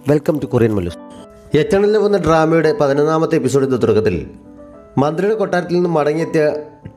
Welcome to Korean Mallus. എറ്റണലിൽ വന്ന ഡ്രാമയുടെ 11ാമത്തെ എപ്പിസോഡിൻ്റെ തുടക്കത്തിൽ മന്ത്രിയുടെ കൊട്ടാരത്തിൽ നിന്ന് മടങ്ങിയെത്തിയ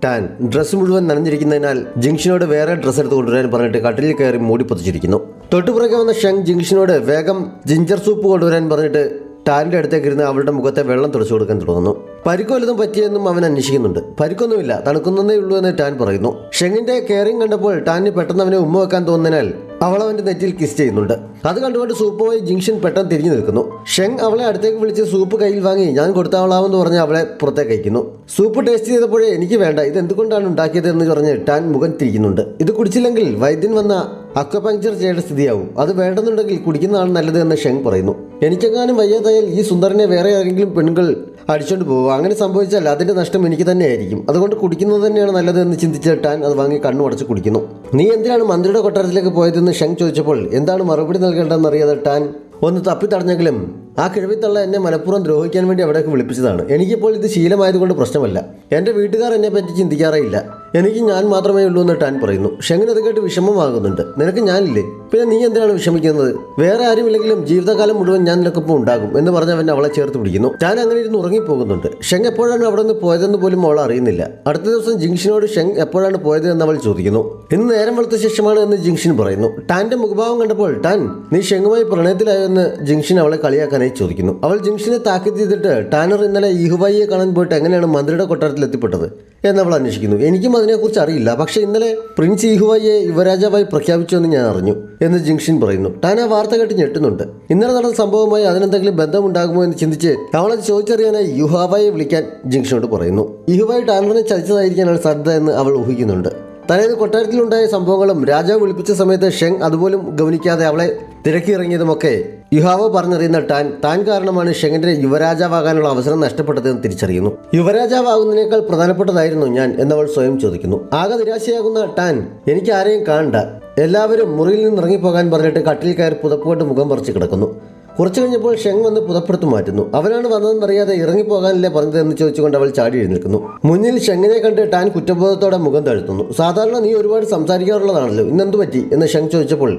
ടാൻ ഡ്രസ്സ് മുഴുവൻ നനഞ്ഞിരിക്കുന്നതിനാൽ ജിങ്ഷിനോട് വേറെ ഡ്രസ്സ് എടുത്ത് കൊണ്ടുവരാൻ പറഞ്ഞിട്ട് കട്ടിലിൽ കയറി മൂടി പൊതിച്ചിരിക്കുന്നു. തൊട്ടുപുറകെ വന്ന ഷെങ് ജിങ്ഷിനോട് വേഗം ജിഞ്ചർ സൂപ്പ് കൊണ്ടുവരാൻ പറഞ്ഞിട്ട് ടാൻ്റെ അടുത്തേക്ക് ഇരുന്ന് അവളുടെ മുഖത്തെ വെള്ളം തുടച്ചു കൊടുക്കാൻ തുടങ്ങുന്നു. പരിക്ക് വല്ലതും പറ്റിയെന്നും അവൻ അന്വേഷിക്കുന്നുണ്ട്. പരിക്കൊന്നുമില്ല, തണുക്കുന്നതേ ഉള്ളൂ എന്ന് ടാൻ പറയുന്നു. ഷെങ്ങിന്റെ കെയറിംഗ് കണ്ടപ്പോൾ ടാനിന് പെട്ടെന്ന് അവനെ ഉമ്മ വെക്കാൻ തോന്നുന്നതിനാൽ അവൾ അവന്റെ നെറ്റിയിൽ കിസ് ചെയ്യുന്നുണ്ട്. അത് കണ്ടുകൊണ്ട് സൂപ്പുമായി ജിങ്ഷൻ പെട്ടെന്ന് തിരിഞ്ഞു നിൽക്കുന്നു. ഷെങ് അവളെ അടുത്തേക്ക് വിളിച്ച് സൂപ്പ് കയ്യിൽ വാങ്ങി ഞാൻ കൊടുത്താവളാമെന്ന് പറഞ്ഞ് അവളെ പുറത്തേക്ക് അയക്കുന്നു. സൂപ്പ് ടേസ്റ്റ് ചെയ്തപ്പോഴേ എനിക്ക് വേണ്ട, ഇത് എന്തുകൊണ്ടാണ് ഉണ്ടാക്കിയത് എന്ന് പറഞ്ഞ് ടാൻ മുഖം തിരിക്കുന്നുണ്ട്. ഇത് കുടിച്ചില്ലെങ്കിൽ വൈദ്യൻ വന്ന അക്വപങ്ക്ചർ ചെയ്യേണ്ട സ്ഥിതിയാവും, അത് വേണ്ടെന്നുണ്ടെങ്കിൽ കുടിക്കുന്നതാണ് നല്ലത് എന്ന് ഷെങ് പറയുന്നു. എനിക്കെങ്ങാനും വയ്യാതായാൽ ഈ സുന്ദരനെ വേറെ ആരെങ്കിലും പെണ്ണുങ്ങൾ അടിച്ചുകൊണ്ട് പോകുക, അങ്ങനെ സംഭവിച്ചാൽ അതിന്റെ നഷ്ടം എനിക്ക് തന്നെയായിരിക്കും, അതുകൊണ്ട് കുടിക്കുന്നത് തന്നെയാണ് നല്ലത് എന്ന് ചിന്തിച്ച് ടാൻ അത് വാങ്ങി കണ്ണു അടച്ച് കുടിക്കുന്നു. നീ എന്തിനാണ് മന്ത്രിയുടെ കൊട്ടാരത്തിലേക്ക് പോയതെന്ന് ഷെങ് ചോദിച്ചപ്പോൾ എന്താണ് മറുപടി നൽകേണ്ടതെന്നറിയാതെ ടാൻ ഒന്ന് തപ്പിത്തടഞ്ഞെങ്കിലും ആ കിഴവിത്തള്ള എന്നെ മനഃപൂർവ്വം ദ്രോഹിക്കാൻ വേണ്ടി അവിടേക്ക് വിളിപ്പിച്ചതാണ്. എനിക്കിപ്പോൾ ഇത് ശീലമായതുകൊണ്ട് പ്രശ്നമല്ല. എൻ്റെ വീട്ടുകാർ എന്നെ പറ്റി ചിന്തിക്കാറേയില്ല, എനിക്ക് ഞാൻ മാത്രമേ ഉള്ളൂ എന്ന് ടാൻ പറയുന്നു. ഷെങ്ങിന് അത് കേട്ട് വിഷമമാകുന്നുണ്ട്. നിനക്ക് ഞാനില്ലേ, പിന്നെ നീ എന്തിനാണ് വിഷമിക്കുന്നത്? വേറെ ആരുമില്ലെങ്കിലും ജീവിതകാലം മുഴുവൻ ഞാൻ നിനക്കൊപ്പം ഉണ്ടാകും എന്ന് പറഞ്ഞവൻ അവളെ ചേർത്ത് പിടിക്കുന്നു. ടാൻ അങ്ങനെ ഇരുന്ന് ഉറങ്ങിപ്പോകുന്നുണ്ട്. ഷെങ് എപ്പോഴാണ് അവിടെ നിന്ന് പോയതെന്ന് പോലും അവൾ അറിയുന്നില്ല. അടുത്ത ദിവസം ജിങ്ഷിനോട് ഷെങ് എപ്പോഴാണ് പോയത് എന്ന് അവൾ ചോദിക്കുന്നു. ഇന്ന് നേരം വെളുത്ത ശേഷമാണ് എന്ന് ജിങ്ഷിൻ പറയുന്നു. ടാന്റെ മുഖഭാവം കണ്ടപ്പോൾ ടാൻ നീ ഷെങ്ങുമായി പ്രണയത്തിലായോ എന്ന് ജിങ്ഷിൻ അവളെ കളിയാക്കാനായി ചോദിക്കുന്നു. അവൾ ജിങ്ഷിനെ താക്കീത് ചെയ്തിട്ട് ടാനർ ഇന്നലെ ഈഹുബായിയെ കാണാൻ പോയിട്ട് എങ്ങനെയാണ് മന്ത്രിയുടെ കൊട്ടാരത്തിൽ എത്തിപ്പെട്ടത് എന്നവൾ അന്വേഷിക്കുന്നു. എനിക്കും അതിനെക്കുറിച്ച് അറിയില്ല, പക്ഷെ ഇന്നലെ പ്രിൻസ് ഈഹുബായിയെ യുവരാജാവായി പ്രഖ്യാപിച്ചു എന്ന് ഞാൻ അറിഞ്ഞു എന്ന് ജിങ്ഷിൻ പറയുന്നു. ടാൻ ആ വാർത്ത കേട്ട് ഞെട്ടുന്നുണ്ട്. ഇന്നലെ നടന്ന സംഭവമായി അതിനെന്തെങ്കിലും ബന്ധമുണ്ടാകുമോ എന്ന് ചിന്തിച്ച് അവളത് ചോദിച്ചറിയാനായി യുഹാബായിയെ വിളിക്കാൻ ജിങ്ഷിനോട് പറയുന്നു. ഈഹുബായി ടാനറിനെ ചതിച്ചതായിരിക്കാനാണ് സാധ്യത എന്ന് അവൾ ഊഹിക്കുന്നുണ്ട്. തലേന്ന് കൊട്ടാരത്തിലുണ്ടായ സംഭവങ്ങളും രാജാവ് വിളിപ്പിച്ച സമയത്ത് ഷെങ് അതുപോലും ഗവനിക്കാതെ അവളെ തിരക്കിയിറങ്ങിയതുമൊക്കെ യുഹാവോ പറഞ്ഞറിയുന്ന താൻ കാരണമാണ് ഷെങ്ങിന്റെ യുവരാജാവാകാനുള്ള അവസരം നഷ്ടപ്പെട്ടതെന്ന് തിരിച്ചറിയുന്നു. യുവരാജാവാകുന്നതിനേക്കാൾ പ്രധാനപ്പെട്ടതായിരുന്നു ഞാൻ എന്നവൾ സ്വയം ചോദിക്കുന്നു. ആകെ നിരാശയാകുന്ന ടാൻ എനിക്ക് ആരെയും കാണണ്ട, എല്ലാവരും മുറിയിൽ നിന്ന് ഇറങ്ങിപ്പോകാൻ പറഞ്ഞിട്ട് കട്ടിൽ കയറി പുതപ്പുകൊണ്ട് മുഖം പറിച്ച് കിടക്കുന്നു. കുറച്ചു കഴിഞ്ഞപ്പോൾ ഷെങ് വന്ന് പുതപ്പെടുത്ത് മാറ്റുന്നു. അവനാണ് വന്നതെന്നറിയാതെ ഇറങ്ങിപ്പോകാനല്ലേ പറഞ്ഞതെന്ന് ചോദിച്ചുകൊണ്ട് അവൾ ചാടി എഴുന്നേൽക്കുന്നു. മുന്നിൽ ഷെങ്ങിനെ കണ്ട് ടാൻ കുറ്റബോധത്തോടെ മുഖം താഴ്ത്തുന്നു. സാധാരണ നീ ഒരുപാട് സംസാരിക്കാറുള്ളതാണല്ലോ, ഇന്നെന്ത് പറ്റി എന്ന് ഷെങ് ചോദിച്ചപ്പോൾ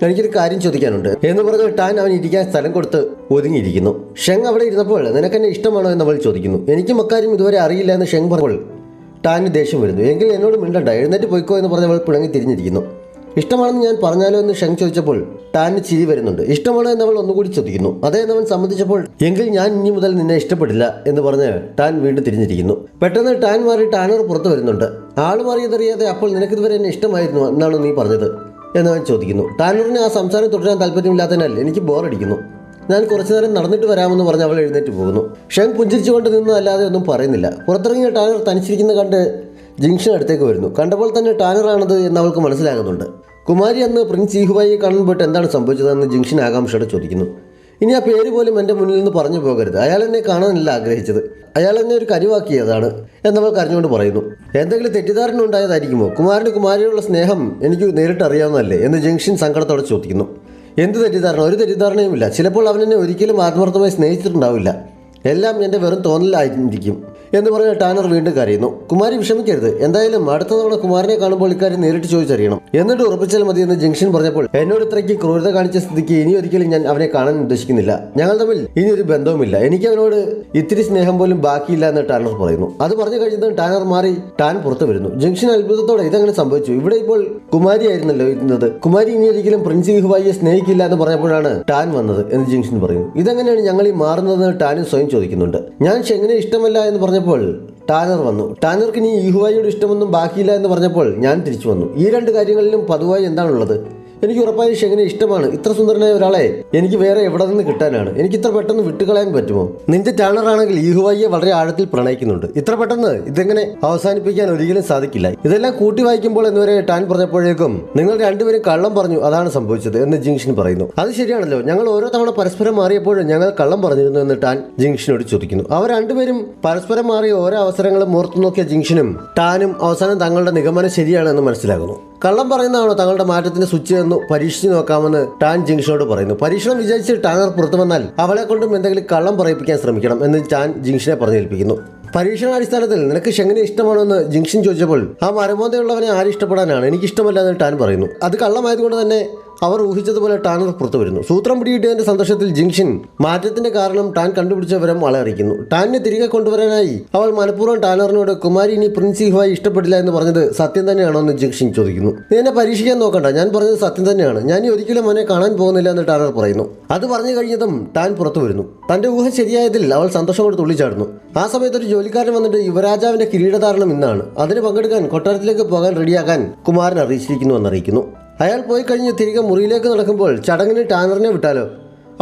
എനിക്കൊരു കാര്യം ചോദിക്കാനുണ്ട് എന്ന് പറഞ്ഞ് ടാൻ അവൻ ഇരിക്കാൻ സ്ഥലം കൊടുത്ത് ഒതുങ്ങിയിരിക്കുന്നു. ഷെങ് അവിടെ ഇരുന്നപ്പോൾ നിനക്കെന്നെ ഇഷ്ടമാണോ എന്ന് അവൾ ചോദിക്കുന്നു. എനിക്കും അക്കാര്യം ഇതുവരെ അറിയില്ല എന്ന് ഷെങ് പറഞ്ഞപ്പോൾ ടാന് ദേഷ്യം വരുന്നു. എങ്കിൽ എന്നോട് മിണ്ടണ്ട, എഴുന്നേറ്റ് പോയിക്കോ എന്ന് പറഞ്ഞ് അവൾ പിണങ്ങി തിരിഞ്ഞിരിക്കുന്നു. ഇഷ്ടമാണെന്ന് ഞാൻ പറഞ്ഞാലോ എന്ന് ഷെങ് ചോദിച്ചപ്പോൾ ടാന് ചിരി വരുന്നുണ്ട്. ഇഷ്ടമാണോ എന്ന് അവൾ ഒന്നുകൂടി ചോദിക്കുന്നു. അതേ എന്നവൻ സമ്മതിച്ചപ്പോൾ എങ്കിൽ ഞാൻ ഇനി മുതൽ നിന്നെ ഇഷ്ടപ്പെടില്ല എന്ന് പറഞ്ഞ് ടാൻ വീണ്ടും തിരിഞ്ഞിരിക്കുന്നു. പെട്ടെന്ന് ടാൻ മാറി ടാനർ പുറത്തു വരുന്നുണ്ട്. ആൾ മാറിയതറിയാതെ അപ്പോൾ നിനക്കിതുവരെ എന്നെ ഇഷ്ടമായിരുന്നു എന്നാണ് നീ പറഞ്ഞത് എന്നവൻ ചോദിക്കുന്നു. ടാനറിന് ആ സംസാരം തുടരാൻ താല്പര്യമില്ലാത്തതിനാൽ എനിക്ക് ബോറടിക്കുന്നു, ഞാൻ കുറച്ചു നേരം നടന്നിട്ട് വരാമെന്ന് പറഞ്ഞ് അവൾ എഴുന്നേറ്റ് പോകുന്നു. ഷെങ് പുഞ്ചിരിച്ചുകൊണ്ട് നിന്നല്ലാതെ ഒന്നും പറയുന്നില്ല. പുറത്തിറങ്ങിയ ടാനർ തനിച്ചിരിക്കുന്ന കണ്ട് ജിങ്ഷൻ അടുത്തേക്ക് വരുന്നു. കണ്ടപ്പോൾ തന്നെ ടാനറാണത് എന്ന് അവൾക്ക് മനസ്സിലാകുന്നുണ്ട്. കുമാരി അന്ന് പ്രിൻസ് ഈഹുബായിയെ കാണാൻ പോയിട്ട് എന്താണ് സംഭവിച്ചതെന്ന് ജിങ്ഷൻ ആകാംക്ഷയോടെ ചോദിക്കുന്നു. ഇനി ആ പേര് പോലും എൻ്റെ മുന്നിൽ നിന്ന് പറഞ്ഞു പോകരുത്, അയാൾ എന്നെ കാണാനല്ല ആഗ്രഹിച്ചത്, അയാൾ എന്നെ ഒരു കരുവാക്കിയതാണ് എന്നവൾ കരഞ്ഞുകൊണ്ട് പറയുന്നു. എന്തെങ്കിലും തെറ്റിദ്ധാരണ ഉണ്ടായതായിരിക്കുമോ? കുമാരിയോടുള്ള സ്നേഹം എനിക്ക് നേരിട്ട് അറിയാവുന്നതല്ലേ എന്ന് ജിങ്ഷൻ സങ്കടത്തോടെ ചോദിക്കുന്നു. എന്ത് തെറ്റിദ്ധാരണ? ഒരു തെറ്റിദ്ധാരണയുമില്ല. ചിലപ്പോൾ അവൻ എന്നെ ഒരിക്കലും ആത്മാർത്ഥമായി സ്നേഹിച്ചിട്ടുണ്ടാവില്ല, എല്ലാം എൻ്റെ വെറും തോന്നലായിരിക്കും എന്ന് പറഞ്ഞ ടാനർ വീണ്ടും കരയുന്നു. കുമാരി വിഷമിക്കരുത്, എന്തായാലും അടുത്ത തവണ കുമാരനെ കാണുമ്പോൾ ഇക്കാര്യം നേരിട്ട് ചോദിച്ചറിയണം, എന്നിട്ട് ഉറപ്പിച്ചാൽ മതി എന്ന് ജിങ്ഷൻ പറഞ്ഞപ്പോൾ എന്നോട് ഇത്രയ്ക്ക് ക്രൂരത കാണിച്ച സ്ഥിതിക്ക് ഇനി ഒരിക്കലും ഞാൻ അവനെ കാണാൻ ഉദ്ദേശിക്കുന്നില്ല, ഞങ്ങൾ തമ്മിൽ ഇനി ഒരു ബന്ധവുമില്ല, എനിക്ക് അവനോട് ഇത്തിരി സ്നേഹം പോലും ബാക്കിയില്ല എന്ന് ടാനർ പറയുന്നു. അത് പറഞ്ഞു കഴിഞ്ഞതും ടാനർ മാറി ടാൻ പുറത്തു വരുന്നു. ജിങ്ഷൻ അത്ഭുതത്തോടെ ഇതെങ്ങനെ സംഭവിച്ചു, ഇവിടെ ഇപ്പോൾ കുമാരിയായിരുന്നല്ലോ ഇരുന്നത്, കുമാരി ഇനി ഒരിക്കലും പ്രിൻസ് ഈഹുബായിയെ സ്നേഹിക്കില്ല എന്ന് പറഞ്ഞപ്പോഴാണ് ടാൻ വന്നത് എന്ന് ജിങ്ഷൻ പറയുന്നു. ഇതെങ്ങനെയാണ് ഞങ്ങൾ ഈ മാറുന്നതെന്ന് ടാനും സ്വയം ചോദിക്കുന്നുണ്ട്. ഞാൻ ഷെങ്ങിനെ ഇഷ്ടമല്ല എന്ന് പറഞ്ഞപ്പോൾ ടാനർ വന്നു. ടാനർക്ക് ഇനി ഈഹുബായിയോട് ഇഷ്ടമൊന്നും ബാക്കിയില്ല എന്ന് പറഞ്ഞപ്പോൾ ഞാൻ തിരിച്ചു വന്നു. ഈ രണ്ട് കാര്യങ്ങളിലും പതിവായി എന്താണുള്ളത്? എനിക്ക് ഉറപ്പായും ഷെങ്ങിനെ ഇഷ്ടമാണ്. ഇത്ര സുന്ദരനായ ഒരാളെ എനിക്ക് വേറെ എവിടെ നിന്ന് കിട്ടാനാണ്? എനിക്ക് ഇത്ര പെട്ടെന്ന് വിട്ടുകളയാൻ പറ്റുമോ? നിന്റെ ടാനറാണെങ്കിൽ ഈഹുബായിയെ വളരെ ആഴത്തിൽ പ്രണയിക്കുന്നുണ്ട്. ഇത്ര പെട്ടെന്ന് ഇതെങ്ങനെ അവസാനിപ്പിക്കാൻ ഒരിക്കലും സാധിക്കില്ല. ഇതെല്ലാം കൂട്ടി വായിക്കുമ്പോൾ എന്നുവരെ ടാൻ പറഞ്ഞപ്പോഴേക്കും നിങ്ങൾ രണ്ടുപേരും കള്ളം പറഞ്ഞു, അതാണ് സംഭവിച്ചത് എന്ന് ജിങ്ഷൻ പറയുന്നു. അത് ശരിയാണല്ലോ, ഞങ്ങൾ ഓരോ തവണ പരസ്പരം മാറിയപ്പോഴും ഞങ്ങൾ കള്ളം പറഞ്ഞിരുന്നു എന്ന് ടാൻ ജിങ്ഷനോട് ചോദിക്കുന്നു. അവർ രണ്ടുപേരും പരസ്പരം മാറിയ ഓരോ അവസരങ്ങളും ഓർത്തു നോക്കിയ ജിങ്ഷനും ടാനും അവസാനം തങ്ങളുടെ നിഗമനം ശരിയാണെന്ന് മനസ്സിലാകുന്നു. കള്ളം പറയുന്നതാണോ തങ്ങളുടെ മാറ്റത്തിന്റെ സ്വിച്ച് എന്ന് പരീക്ഷിച്ചു നോക്കാമെന്ന് ടാൻ ജിങ്ഷനോട് പറയുന്നു. പരീക്ഷണം വിചാരിച്ച് ടാനർ പുറത്തു വന്നാൽ അവളെ കൊണ്ടും എന്തെങ്കിലും കള്ളം പറയിപ്പിക്കാൻ ശ്രമിക്കണം എന്ന് ടാൻ ജിങ്ഷനെ പറഞ്ഞേൽപ്പിക്കുന്നു. പരീക്ഷണാടിസ്ഥാനത്തിൽ നിനക്ക് ഷെങ്ങിനെ ഇഷ്ടമാണോ എന്ന് ജിങ്ഷൻ ചോദിച്ചപ്പോൾ ആ മരമോന്തയുള്ളവനെ ആരും ഇഷ്ടപ്പെടാനാണ്, എനിക്കിഷ്ടമല്ല എന്ന് ടാൻ പറയുന്നു. അത് കള്ളമായതുകൊണ്ട് തന്നെ അവർ ഊഹിച്ചതുപോലെ ടാനർ പുറത്തു വരുന്നു. സൂത്രം പിടികിട്ടിയതിന്റെ സന്തോഷത്തിൽ ജിങ്ഷൻ മാറ്റത്തിന്റെ കാരണം ടാൻ കണ്ടുപിടിച്ച വിവരം അവളെ അറിയിക്കുന്നു. ടാനിനെ തിരികെ കൊണ്ടുവരാനായി അവൾ മനഃപൂർവ്വം ടാനറിനോട് കുമാരി ഇനി പ്രിൻസ് ഈഹുവായി ഇഷ്ടപ്പെട്ടില്ല എന്ന് പറഞ്ഞത് സത്യം തന്നെയാണോ എന്ന് ജിങ്ഷൻ ചോദിക്കുന്നു. നീ എന്നെ പരീക്ഷിക്കാൻ നോക്കണ്ട, ഞാൻ പറഞ്ഞത് സത്യം തന്നെയാണ്, ഞാൻ ഒരിക്കലും അവനെ കാണാൻ പോകുന്നില്ല എന്ന് ടാനർ പറയുന്നു. അത് പറഞ്ഞു കഴിഞ്ഞതും ടാൻ പുറത്തു വരുന്നു. തന്റെ ഊഹം ശരിയായതിൽ അവൾ സന്തോഷം കൊണ്ട് തുള്ളിച്ചാടുന്നു. ആ സമയത്ത് ഒരു ജോലിക്കാരൻ വന്നിട്ട് യുവരാജാവിന്റെ കിരീടധാരണം ഇന്നാണ്, അതിന് പങ്കെടുക്കാൻ കൊട്ടാരത്തിലേക്ക് പോകാൻ റെഡിയാക്കാൻ കുമാരൻ അറിയിച്ചിരിക്കുന്നു എന്നറിയിക്കുന്നു. അയാൾ പോയി കഴിഞ്ഞ് തിരികെ മുറിയിലേക്ക് നടക്കുമ്പോൾ ചടങ്ങിന് ടാനറിനെ വിട്ടാലോ,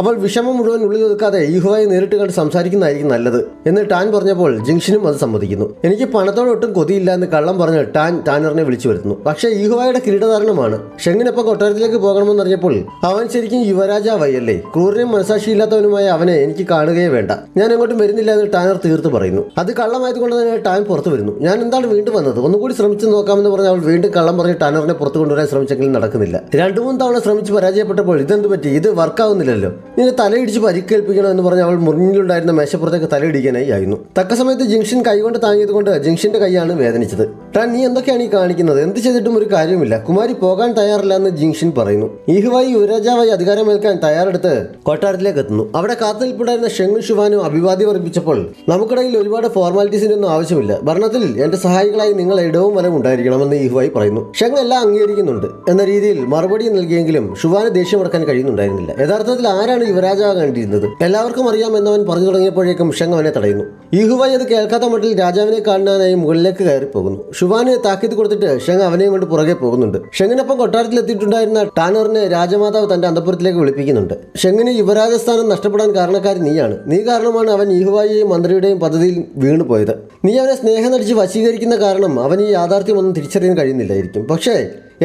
അപ്പോൾ വിഷമം മുഴുവൻ ഉള്ളിൽ ഒതുക്കാതെ ഈഹുവായി നേരിട്ട് കണ്ട് സംസാരിക്കുന്നതായിരിക്കും നല്ലത് എന്ന് ടാൻ പറഞ്ഞപ്പോൾ ജിങ്ഷനും അത് സമ്മതിക്കുന്നു. എനിക്ക് പണത്തോട് ഒട്ടും കൊതിയില്ല എന്ന് കള്ളം പറഞ്ഞ് ടാനറിനെ വിളിച്ചു വരുത്തുന്നു. പക്ഷേ ഈഹുവായുടെ കിരീടധാരണമാണ്. ഷെങ്ങിനൊപ്പം കൊട്ടാരത്തിലേക്ക് പോകണമെന്നറിഞ്ഞപ്പോൾ അവൻ ശരിക്കും യുവരാജാവായി അല്ലേ? ക്രൂരനും മനസാക്ഷിയില്ലാത്തവനുമായ അവനെ എനിക്ക് കാണുകയേ വേണ്ട, ഞാൻ അങ്ങോട്ടും വരുന്നില്ല എന്ന് ടാനർ തീർത്ത് പറയുന്നു. അത് കള്ളമായതുകൊണ്ട് തന്നെ ടാൻ പുറത്തു വരുന്നു. ഞാൻ എന്താണ് വീണ്ടും വന്നത്, ഒന്നുകൂടി ശ്രമിച്ചു നോക്കാമെന്ന് പറഞ്ഞ് അവൾ വീണ്ടും കള്ളം പറഞ്ഞ് ടാനറിനെ പുറത്തു കൊണ്ടുവരാൻ ശ്രമിച്ചെങ്കിലും നടക്കുന്നില്ല. 2-3 തവണ ശ്രമിച്ച് പരാജയപ്പെട്ടപ്പോൾ ഇതെന്ത് പറ്റി, ഇത് വർക്കാവുന്നില്ലല്ലോ, ഇങ്ങനെ തലയിടിച്ച് പരിക്കേൽപ്പിക്കണം എന്ന് പറഞ്ഞ് അവൾ മുറിഞ്ഞിലുണ്ടായിരുന്ന മേശപ്പുറത്തേക്ക് തലയിടിക്കാനായി ആയിരുന്നു. തക്ക സമയത്ത് ജിങ്ഷൻ കൈകൊണ്ട് താങ്ങിയത് കൊണ്ട് ജിങ്ഷന്റെ കൈയാണ് വേദനിച്ചത്. ടാൻ നീ എന്തൊക്കെയാണ് ഈ കാണിക്കുന്നത്, എന്ത് ചെയ്തിട്ടും ഒരു കാര്യമില്ല, കുമാരി പോകാൻ തയ്യാറില്ല എന്ന് ജിങ്ഷൻ പറയുന്നു. ഈഹുവായി യുവരാജാവായി അധികാരമേൽക്കാൻ തയ്യാറെടുത്ത് കൊട്ടാരത്തിലേക്ക് എത്തുന്നു. അവിടെ കാത്തുനിൽപ്പുണ്ടായിരുന്ന ഷെങ്ങും ഷുവാനും അഭിവാദ്യം അർപ്പിച്ചപ്പോൾ നമുക്കിടയിൽ ഒരുപാട് ഫോർമാലിറ്റീസിന്റെ ഒന്നും ആവശ്യമില്ല, ഭരണത്തിൽ എന്റെ സഹായികളായി നിങ്ങൾ ഇടവും വലവും ഉണ്ടായിരിക്കണമെന്ന് ഈഹുവായി പറയുന്നു. ഷെങ് എല്ലാം അംഗീകരിക്കുന്നുണ്ട് എന്ന രീതിയിൽ മറുപടി നൽകിയെങ്കിലും ഷുവാന് ദേഷ്യമടക്കാൻ കഴിയുന്നുണ്ടായിരുന്നില്ല. യഥാർത്ഥത്തിൽ ആരാണ് യുവരാജാകേണ്ടിയിരുന്നത്? എല്ലാവർക്കും അറിയാം എന്നവൻ പറഞ്ഞു തുടങ്ങിയപ്പോഴേക്കും ഷെങ് അവനെ തടയുന്നു. ഈഹുവായി അത് കേൾക്കാത്ത മട്ടിൽ രാജാവിനെ കാണാനായി മുകളിലേക്ക് കയറി പോകുന്നു. ഷുവാന് താക്കീത് കൊടുത്തിട്ട് ഷെങ് അവനെയും കൊണ്ട് പുറകെ പോകുന്നുണ്ട്. ഷെങ്ങിനൊപ്പം കൊട്ടാരത്തിൽ എത്തിയിട്ടുണ്ടായിരുന്ന ടാനറിനെ രാജമാതാവ് തന്റെ അന്തപുരത്തിലേക്ക് വിളിപ്പിക്കുന്നുണ്ട്. ഷെങ്ങിന് യുവരാജസ്ഥാനം നഷ്ടപ്പെടാൻ കാരണക്കാരി നീയാണ്, നീ കാരണമാണ് അവൻ ഈഹുവായിയെയും മന്ത്രിയുടെയും പദ്ധതിയിൽ വീണുപോയത്. നീ അവനെ സ്നേഹം നടിച്ച് വശീകരിക്കുന്ന കാരണം അവൻ ഈ യാഥാർത്ഥ്യമൊന്നും തിരിച്ചറിയാൻ കഴിയുന്നില്ലായിരിക്കും. പക്ഷേ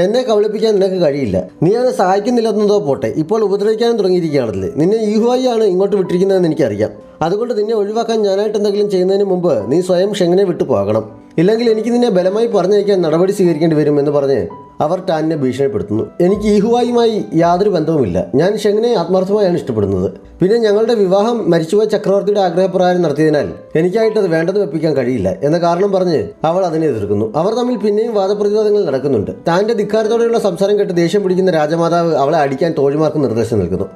എന്നെ കബളിപ്പിക്കാൻ നിനക്ക് കഴിയില്ല. നീ അവനെ സഹായിക്കുന്നില്ലെന്നതോ പോട്ടെ, ഇപ്പോൾ ഉപദ്രവിക്കാനും തുടങ്ങിയിരിക്കുകയാണല്ലേ. നിന്നെ ഈഹുവായിയാണ് ഇങ്ങോട്ട് വിട്ടിരിക്കുന്നതെന്ന് എനിക്കറിയാം. അതുകൊണ്ട് നിന്നെ ഒഴിവാക്കാൻ ഞാനായിട്ട് എന്തെങ്കിലും ചെയ്യുന്നതിന് മുമ്പ് നീ സ്വയം ഷെങ്ങിനെ വിട്ടു പോകണം, ഇല്ലെങ്കിൽ എനിക്ക് നിന്നെ ബലമായി പറഞ്ഞയക്കാൻ നടപടി സ്വീകരിക്കേണ്ടി വരും എന്ന് പറഞ്ഞ് അവർ ടാനിനെ ഭീഷണിപ്പെടുത്തുന്നു. എനിക്ക് ഈഹുവായുമായി യാതൊരു ബന്ധവുമില്ല, ഞാൻ ഷെങ്ങിനെ ആത്മാർത്ഥമായാണ് ഇഷ്ടപ്പെടുന്നത്. പിന്നെ ഞങ്ങളുടെ വിവാഹം മരിച്ചുപോയ ചക്രവർത്തിയുടെ ആഗ്രഹപ്രകാരം നടത്തിയതിനാൽ എനിക്കായിട്ട് അത് വേണ്ടെന്ന് വെപ്പിക്കാൻ കഴിയില്ല എന്ന കാരണം പറഞ്ഞ് അവൾ അതിനെ എതിർക്കുന്നു. അവർ തമ്മിൽ പിന്നെയും വാദപ്രതിവാദങ്ങൾ നടക്കുന്നുണ്ട്. താൻ്റെ ധിക്കാരത്തോടെയുള്ള സംസാരം കേട്ട് ദേഷ്യം പിടിക്കുന്ന രാജമാതാവ് അവളെ അടിക്കാൻ തോഴിമാർക്ക് നിർദ്ദേശം നൽകുന്നു.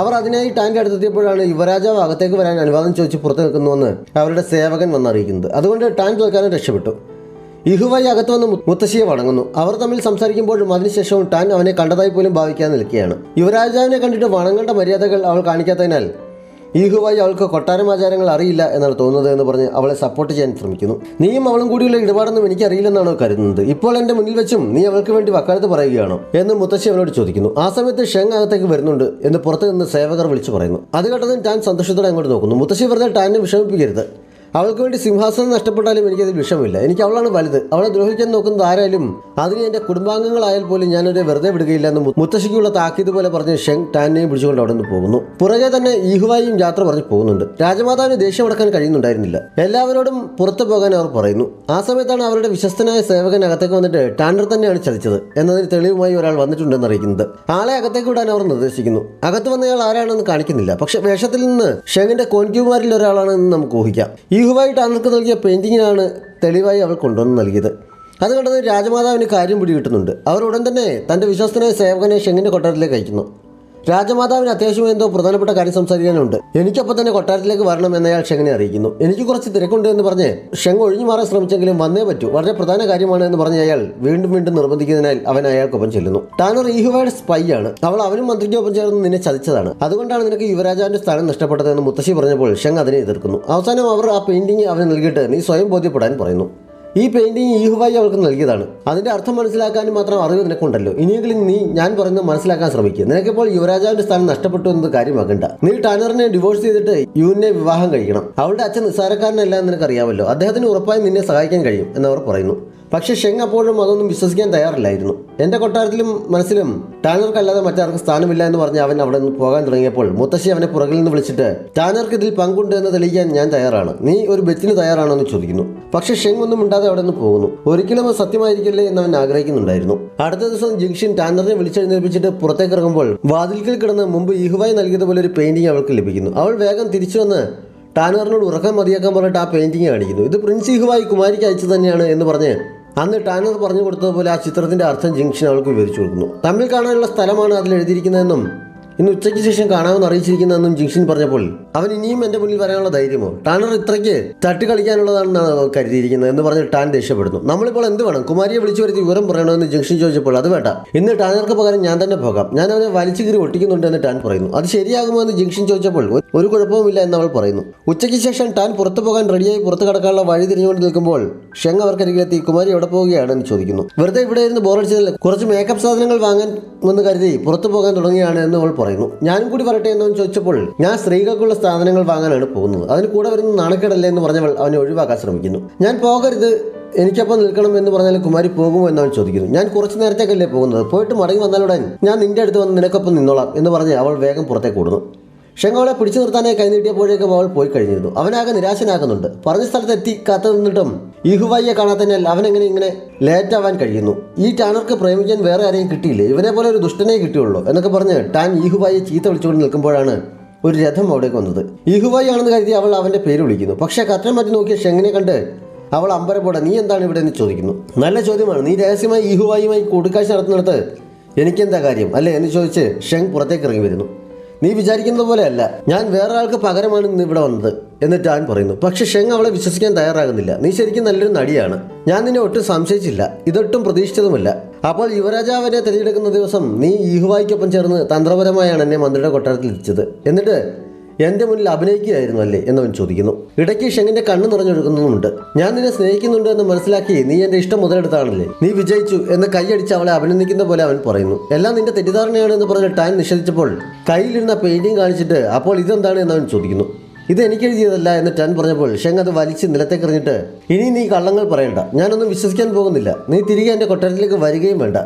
അവർ അതിനായി ടാൻ്റെ അടുത്തെത്തിയപ്പോഴാണ് യുവരാജാവ് അകത്തേക്ക് വരാൻ അനുവാദം ചോദിച്ച് പുറത്തു നിൽക്കുന്നുവെന്ന് അവരുടെ സേവകൻ വന്നറിയിക്കുന്നത്. അതുകൊണ്ട് ടാൻ തോൽക്കാനും രക്ഷപ്പെട്ടു. ഈഹുവായി അകത്ത് വന്ന് മുത്തശ്ശിയെ വണങ്ങുന്നു. അവർ തമ്മിൽ സംസാരിക്കുമ്പോഴും അതിനുശേഷവും ടാൻ അവനെ കണ്ടതായി പോലും ഭാവിക്കാതെ നിൽക്കുകയാണ്. യുവരാജാവിനെ കണ്ടിട്ട് വണങ്ങേണ്ട മര്യാദകൾ അവൾ കാണിക്കാത്തതിനാൽ ഈഹുവായി അവൾക്ക് കൊട്ടാരമാചാരങ്ങൾ അറിയില്ല എന്നാണ് തോന്നുന്നത് എന്ന് പറഞ്ഞ് അവളെ സപ്പോർട്ട് ചെയ്യാൻ ശ്രമിക്കുന്നു. നീയും അവളും കൂടിയുള്ള ഇടപാടൊന്നും എനിക്കറിയില്ലെന്നാണോ കരുതുന്നത്? ഇപ്പോൾ എൻ്റെ മുന്നിൽ വെച്ചും നീ അവൾക്ക് വേണ്ടി വക്കാലത്ത് പറയുകയാണോ എന്ന് മുത്തശ്ശി അവളോട് ചോദിക്കുന്നു. ആ സമയത്ത് ഷെങ് അകത്തേക്ക് വരുന്നുണ്ട് എന്ന് പുറത്ത് നിന്ന് സേവകർ വിളിച്ചു പറയുന്നു. അത് കേട്ടതും ടാൻ സന്തോഷത്തോടെ അങ്ങോട്ട് നോക്കുന്നു. മുത്തശ്ശി വെറുതെ ടാനിനെ വിഷമിപ്പിക്കരുത്, അവൾക്ക് വേണ്ടി സിംഹാസനം നഷ്ടപ്പെട്ടാലും എനിക്കതിൽ വിഷമില്ല. എനിക്ക് അവളാണ് വലുത്. അവളെ ദ്രോഹിക്കാൻ നോക്കുന്നത് ആരായാലും അതിന് എൻ്റെ കുടുംബാംഗങ്ങളായാൽ പോലും ഞാനൊരു വെറുതെ വിടുകയില്ല എന്ന് മുത്തശ്ശിക്കുള്ള താക്കീത് പോലെ പറഞ്ഞ് ഷെങ് ടാനിനെയും പിടിച്ചുകൊണ്ട് അവിടെ നിന്ന് പോകുന്നു. പുറകെ തന്നെ ഈഹുവായും യാത്ര പറഞ്ഞ് പോകുന്നുണ്ട്. രാജമാതാവിന് ദേഷ്യം അടക്കാൻ കഴിയുന്നുണ്ടായിരുന്നില്ല. എല്ലാവരോടും പുറത്തു പോകാൻ അവർ പറയുന്നു. ആ സമയത്താണ് അവരുടെ വിശ്വസ്തനായ സേവകൻ അകത്തേക്ക് വന്നിട്ട് ടാനർ തന്നെയാണ് ചതിച്ചത് എന്നതിന് തെളിവുമായി ഒരാൾ വന്നിട്ടുണ്ടെന്ന് അറിയിക്കുന്നത്. ആളെ അകത്തേക്ക് വിടാൻ അവർ നിർദ്ദേശിക്കുന്നു. അകത്ത് വന്നയാൾ ആരാണെന്ന് കാണിക്കുന്നില്ല. പക്ഷെ വേഷത്തിൽ നിന്ന് ഷെങ്ങിന്റെ കോൺക്യൂമാരിൽ ഒരാളാണെന്ന് നമുക്ക് ഊഹിക്കാം. ഈഹുവായി ടാനർക്ക് നൽകിയ പെയിന്റിങ്ങിനാണ് തെളിവായി അവൾ കൊണ്ടുവന്ന് നൽകിയത്. അത് കണ്ടത് രാജമാതാവിന് കാര്യം പിടി കിട്ടുന്നുണ്ട്. അവർ ഉടൻ തന്നെ തൻ്റെ വിശ്വസ്തനായ സേവകനെ ഷെങ്ങിന്റെ കൊട്ടാരത്തിലേക്ക് അയക്കുന്നു. രാജമാതാവിന് അത്യാവശ്യം എന്തോ പ്രധാനപ്പെട്ട കാര്യം സംസാരിക്കാനുണ്ട്, എനിക്കപ്പോൾ തന്നെ കൊട്ടാരത്തിലേക്ക് വരണം എന്നയാൾ ഷെങ്ങിനെ അറിയിക്കുന്നു. എനിക്ക് കുറച്ച് തിരക്കുണ്ട് എന്ന് പറഞ്ഞ് ഷെങ് ഒഴിഞ്ഞു മാറാൻ ശ്രമിച്ചെങ്കിലും വന്നേ പറ്റൂ, വളരെ പ്രധാന കാര്യമാണ് എന്ന് പറഞ്ഞ് അയാൾ വീണ്ടും നിർബന്ധിക്കുന്നതിനാൽ അവൻ അയാൾക്കൊപ്പം ചെല്ലുന്നു. ടാനർ ഈഹുവായുടെ സ്പൈ ആണ്, അവൾ അവനും മന്ത്രിയുടെ ഒപ്പം ചേർന്ന് നിന്നെ ചതിച്ചതാണ്, അതുകൊണ്ടാണ് നിനക്ക് യുവരാജാവിന്റെ സ്ഥാനം നഷ്ടപ്പെട്ടതെന്ന് മുത്തശ്ശി പറഞ്ഞപ്പോൾ ഷെങ് അതിനെ എതിർക്കുന്നു. അവസാനം അവർ ആ പെയിന്റിംഗ് അവന് നൽകിയിട്ട് നീ സ്വയം ബോധ്യപ്പെടാൻ പറയുന്നു. ഈ പെയിന്റിംഗ് ഈഹുവായി അവൾക്ക് നൽകിയതാണ്, അതിന്റെ അർത്ഥം മനസ്സിലാക്കാനും മാത്രം അറിവ് നിനക്കുണ്ടല്ലോ, ഇനിയെങ്കിലും നീ ഞാൻ പറയുന്നത് മനസ്സിലാക്കാൻ ശ്രമിക്കുക. നിനക്കിപ്പോൾ യുവരാജാവിന്റെ സ്ഥാനം നഷ്ടപ്പെട്ടു എന്നത് കാര്യമാക്കണ്ട. നീ ടാനറിനെ ഡിവോഴ്സ് ചെയ്തിട്ട് യുവിനെ വിവാഹം കഴിക്കണം. അവളുടെ അച്ഛൻ നിസ്സാരക്കാരനല്ല എന്ന് നിനക്കറിയാമല്ലോ, അദ്ദേഹത്തിന് ഉറപ്പായും നിന്നെ സഹായിക്കാൻ കഴിയും എന്നവർ പറയുന്നു. പക്ഷേ ഷെങ് അപ്പോഴും അതൊന്നും വിശ്വസിക്കാൻ തയ്യാറില്ലായിരുന്നു. എൻ്റെ കൊട്ടാരത്തിലും മനസ്സിലും ടാനർക്കല്ലാതെ മറ്റാർക്കും സ്ഥാനമില്ല എന്ന് പറഞ്ഞ് അവൻ അവിടെ നിന്ന് പോകാൻ തുടങ്ങിയപ്പോൾ മുത്തശ്ശി അവനെ പുറകിൽ നിന്ന് വിളിച്ചിട്ട് ടാനർക്ക് ഇതിൽ പങ്കുണ്ട് എന്ന് തെളിയിക്കാൻ ഞാൻ തയ്യാറാണ്, നീ ഒരു ബെറ്റിന് തയ്യാറാണോ എന്ന് ചോദിക്കുന്നു. പക്ഷേ ഷെങ് ഒന്നും മിണ്ടാതെ അവിടെ നിന്ന് പോകുന്നു. ഒരിക്കലും അത് സത്യമായിരിക്കില്ലേ എന്ന് അവൻ ആഗ്രഹിക്കുന്നുണ്ടായിരുന്നു. അടുത്ത ദിവസം ജിങ്ഷൻ ടാനറിനെ വിളിച്ചെഴുന്നേൽപ്പിച്ചിട്ട് പുറത്തേക്ക് ഇറങ്ങുമ്പോൾ വാതിൽക്കൽ കിടന്ന് മുമ്പ് ഈഹുവായി നൽകിയതുപോലെ ഒരു പെയിന്റിംഗ് അവൾക്ക് ലഭിക്കുന്നു. അവൾ വേഗം തിരിച്ചു വന്ന് ടാനറിനോട് ഉറക്കാൻ മതിയാക്കാൻ പറഞ്ഞിട്ട് ആ പെയിന്റിംഗ് കാണിക്കുന്നു. ഇത് പ്രിൻസ് ഈഹുവായി കുമാരിക്ക് അയച്ചു തന്നെയാണ് എന്ന് പറഞ്ഞ് അന്ന് ടാനർ പറഞ്ഞു കൊടുത്തതുപോലെ ആ ചിത്രത്തിന്റെ അർത്ഥം ജിങ്ഷൻ അവൾക്ക് വിവരിച്ചു കൊടുക്കുന്നു. തമ്മിൽ കാണാനുള്ള സ്ഥലമാണ് അതിൽ എഴുതിയിരിക്കുന്നതെന്നും ഇന്ന് ഉച്ചയ്ക്ക് ശേഷം കാണാമെന്ന് അറിയിച്ചിരിക്കുന്നതെന്നും ജിങ്ഷൻ പറഞ്ഞപ്പോൾ അവൻ ഇനിയും എൻ്റെ മുന്നിൽ വരാനുള്ള ധൈര്യമോ? ടാനർ ഇത്രയ്ക്ക് തട്ടി കളിക്കാനുള്ളതാണെന്നാണ് കരുതിയിരിക്കുന്നത് എന്ന് പറഞ്ഞ് ടാൻ ദേഷ്യപ്പെടുന്നു. നമ്മളിപ്പോൾ എന്ത് വേണം? കുമാരിയെ വിളിച്ചു വരുത്തി വിവരം പറയണമെന്ന് ജിങ്ഷൻ ചോദിച്ചപ്പോൾ അത് വേണ്ട, ഇന്ന് ടാനർക്ക് പകരം ഞാൻ തന്നെ പോകാം, ഞാൻ അവനെ വലിച്ചു കീറി ഒട്ടിക്കുന്നുണ്ട് എന്ന് ടാൻ പറയുന്നു. അത് ശരിയാകുമോ എന്ന് ജിങ്ഷൻ ചോദിച്ചപ്പോൾ ഒരു കുഴപ്പവുമില്ല എന്ന് അവൾ പറയുന്നു. ഉച്ചയ്ക്ക് ശേഷം ടാൻ പുറത്തു പോകാൻ റെഡിയായി പുറത്ത് കടക്കാനുള്ള വഴി തിരിഞ്ഞുകൊണ്ട് നിൽക്കുമ്പോൾ ഷെങ് അവർക്കരികിലെത്തി കുമാരി എവിടെ പോവുകയാണെന്ന് ചോദിക്കുന്നു. വെറുതെ ഇവിടെ ഇരുന്ന് ബോറടിച്ചതിൽ കുറച്ച് മേക്കപ്പ് സാധനങ്ങൾ വാങ്ങാൻ എന്ന് കരുതി പുറത്തു പോകാൻ തുടങ്ങിയാണ് എന്ന് അവൾ പറയുന്നു. ഞാനും കൂടി പറയട്ടെ എന്നവൻ ചോദിച്ചപ്പോൾ ഞാൻ സ്ത്രീകൾക്കുള്ള സാധനങ്ങൾ വാങ്ങാനാണ് പോകുന്നത്, അതിന് കൂടെ വരുന്ന നാണക്കേടല്ലേ എന്ന് പറഞ്ഞവൾ അവനെ ഒഴിവാക്കാൻ ശ്രമിക്കുന്നു. ഞാൻ പോകരുത്, എനിക്കപ്പം നിൽക്കണം എന്ന് പറഞ്ഞാൽ കുമാരി പോകുമോ എന്നവൻ ചോദിക്കുന്നു. ഞാൻ കുറച്ച് നേരത്തേക്കല്ലേ പോകുന്നത്, പോയിട്ട് മടങ്ങി വന്നാലുടൻ ഞാൻ നിന്റെ അടുത്ത് വന്ന് നിനക്കൊപ്പം നിന്നോളാം എന്ന് പറഞ്ഞ് അവൾ വേഗം പുറത്തേക്ക് ഓടുന്നു. ഷെങ് അവളെ പിടിച്ചു നിർത്താനായി കൈനീട്ടിയപ്പോഴേക്കും അവൾ പോയി കഴിഞ്ഞിരുന്നു. അവനാകെ നിരാശനാക്കുന്നുണ്ട്. പറഞ്ഞ സ്ഥലത്ത് എത്തി കാത്തു നിന്നിട്ടും ഈഹുവായിയെ കാണാത്തതിനാൽ അവനെങ്ങനെ ഇങ്ങനെ ലേറ്റ് ആവാൻ കഴിയുന്നു? ഈ ടാനർക്ക് പ്രേമിക്കാൻ വേറെ ആരെയും കിട്ടിയില്ലേ? ഇവനെ പോലെ ഒരു ദുഷ്ടനെ കിട്ടിയുള്ളൂ എന്നൊക്കെ പറഞ്ഞ് ടാൻ ഈഹുവായിയെ ചീത്ത വിളിച്ചുകൊണ്ട് നിൽക്കുമ്പോഴാണ് ഒരു രഥം അവിടേക്ക് വന്നത്. ഈഹുവായി ആണെന്ന് കരുതി അവൾ അവൻ്റെ പേര് വിളിക്കുന്നു. പക്ഷേ കത്രം മാറ്റി നോക്കിയ ഷെങ്ങിനെ കണ്ട് അവൾ അമ്പരപ്പോടെ നീ എന്താണ് ഇവിടെ എന്ന് ചോദിക്കുന്നു. നല്ല ചോദ്യമാണ്, നീ രഹസ്യമായി ഈഹുവായുമായി കൂടിക്കാഴ്ച നടത്തുന്നിടത്ത് എനിക്കെന്താ കാര്യം അല്ലേ എന്ന് ചോദിച്ച് ഷെങ് പുറത്തേക്ക് ഇറങ്ങി വരുന്നു. നീ വിചാരിക്കുന്നത് പോലെയല്ല, ഞാൻ വേറെ ആൾക്ക് പകരമാണ് ഇന്ന് ഇവിടെ വന്നത് എന്ന് ടാൻ പറയുന്നു. പക്ഷെ ഷെങ് അവളെ വിശ്വസിക്കാൻ തയ്യാറാകുന്നില്ല. നീ ശരിക്കും നല്ലൊരു നടിയാണ്, ഞാൻ നിന്നെ ഒട്ടും സംശയിച്ചില്ല, ഇതൊട്ടും പ്രതീക്ഷിച്ചതുമല്ല. അപ്പോൾ യുവരാജാവിനെ തിരഞ്ഞെടുക്കുന്ന ദിവസം നീ ഈഹുവായിക്കൊപ്പം ചേർന്ന് തന്ത്രപരമായാണ് എന്നെ മന്ത്രിയുടെ കൊട്ടാരത്തിൽ എത്തിച്ചത്, എന്നിട്ട് എൻ്റെ മുന്നിൽ അഭിനയിക്കുകയായിരുന്നു അല്ലേ എന്നവൻ ചോദിക്കുന്നു. ഇടയ്ക്ക് ഷെങ്ങിന്റെ കണ്ണ് നിറഞ്ഞൊഴുകുന്നുമുണ്ട്. ഞാൻ നിന്നെ സ്നേഹിക്കുന്നുണ്ട് എന്ന് മനസ്സിലാക്കി നീ എൻ്റെ ഇഷ്ടം മുതലെടുത്താണല്ലേ, നീ വിജയിച്ചു എന്ന് കൈയടിച്ച് അവളെ അഭിനന്ദിക്കുന്ന പോലെ അവൻ പറയുന്നു. എല്ലാം നിന്റെ തെറ്റിദ്ധാരണയാണ് എന്ന് പറഞ്ഞ് ടാൻ നിഷേധിച്ചപ്പോൾ കയ്യിലിരുന്ന പെയിന്റിംഗ് കാണിച്ചിട്ട് അപ്പോൾ ഇതെന്താണ് എന്നവൻ ചോദിക്കുന്നു. ഇത് എനിക്കെഴുതിയതല്ല എന്ന് ടാൻ പറഞ്ഞപ്പോൾ ഷെങ് അത് വലിച്ച് നിലത്തേക്ക് എറിഞ്ഞിട്ട് ഇനി നീ കള്ളങ്ങൾ പറയണ്ട, ഞാനൊന്നും വിശ്വസിക്കാൻ പോകുന്നില്ല, നീ തിരികെ എൻ്റെ കൊട്ടാരത്തിലേക്ക് വരികയും വേണ്ട,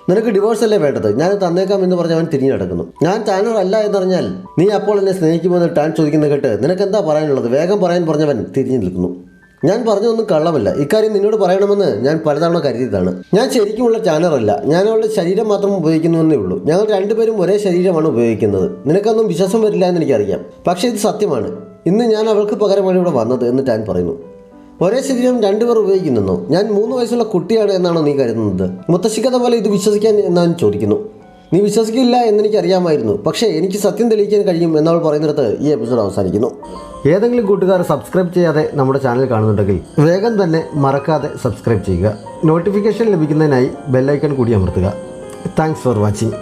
നിനക്ക് ഡിവോഴ്സ് അല്ലേ വേണ്ടത്, ഞാൻ തന്നേക്കാം എന്ന് പറഞ്ഞ് അവൻ തിരിഞ്ഞു നടക്കുന്നു. ഞാൻ ടാനർ അല്ല എന്നറിഞ്ഞാൽ നീ അപ്പോൾ എന്നെ സ്നേഹിക്കുമെന്ന് ടാൻ ചോദിക്കുന്നത് കേട്ട് നിനക്ക് എന്താ പറയാനുള്ളത്, വേഗം പറയാൻ പറഞ്ഞവൻ തിരിഞ്ഞു നിൽക്കുന്നു. ഞാൻ പറഞ്ഞതൊന്നും കള്ളമല്ല, ഇക്കാര്യം നിന്നോട് പറയണമെന്ന് ഞാൻ പലതവണ കരുതിയതാണ്. ഞാൻ ശരിക്കുമുള്ള ടാനർ അല്ല, ഞാൻ അവളുടെ ശരീരം മാത്രം ഉപയോഗിക്കുന്നുവെന്നേ ഉള്ളൂ. ഞങ്ങൾ രണ്ടുപേരും ഒരേ ശരീരമാണ് ഉപയോഗിക്കുന്നത്. നിനക്കൊന്നും വിശ്വാസം വരില്ല എന്ന് എനിക്കറിയാം, പക്ഷേ ഇത് സത്യമാണ്. ഇന്ന് ഞാൻ അവൾക്ക് പകരമാണ് ഇവിടെ വന്നത് എന്ന് ടാൻ പറയുന്നു. ഒരേ ശരീരം രണ്ടുപേർ ഉപയോഗിക്കുന്നെന്നോ? ഞാൻ 3 വയസ്സുള്ള കുട്ടിയാണ് എന്നാണോ നീ കരുതുന്നത്? മുത്തശ്ശിക്കഥ പോലെ ഇത് വിശ്വസിക്കാൻ എന്നാൻ ചോദിക്കുന്നു. നീ വിശ്വസിക്കില്ല എന്നെനിക്കറിയാമായിരുന്നു, പക്ഷേ എനിക്ക് സത്യം തെളിയിക്കാൻ കഴിയും എന്നവൾ പറയുന്നിടത്ത് ഈ എപ്പിസോഡ് അവസാനിക്കുന്നു. ഏതെങ്കിലും കൂട്ടുകാർ സബ്സ്ക്രൈബ് ചെയ്യാതെ നമ്മുടെ ചാനൽ കാണുന്നുണ്ടെങ്കിൽ വേഗം തന്നെ മറക്കാതെ സബ്സ്ക്രൈബ് ചെയ്യുക. നോട്ടിഫിക്കേഷൻ ലഭിക്കുന്നതിനായി ബെല്ലൈക്കൺ കൂടി അമർത്തുക. Thanks for watching.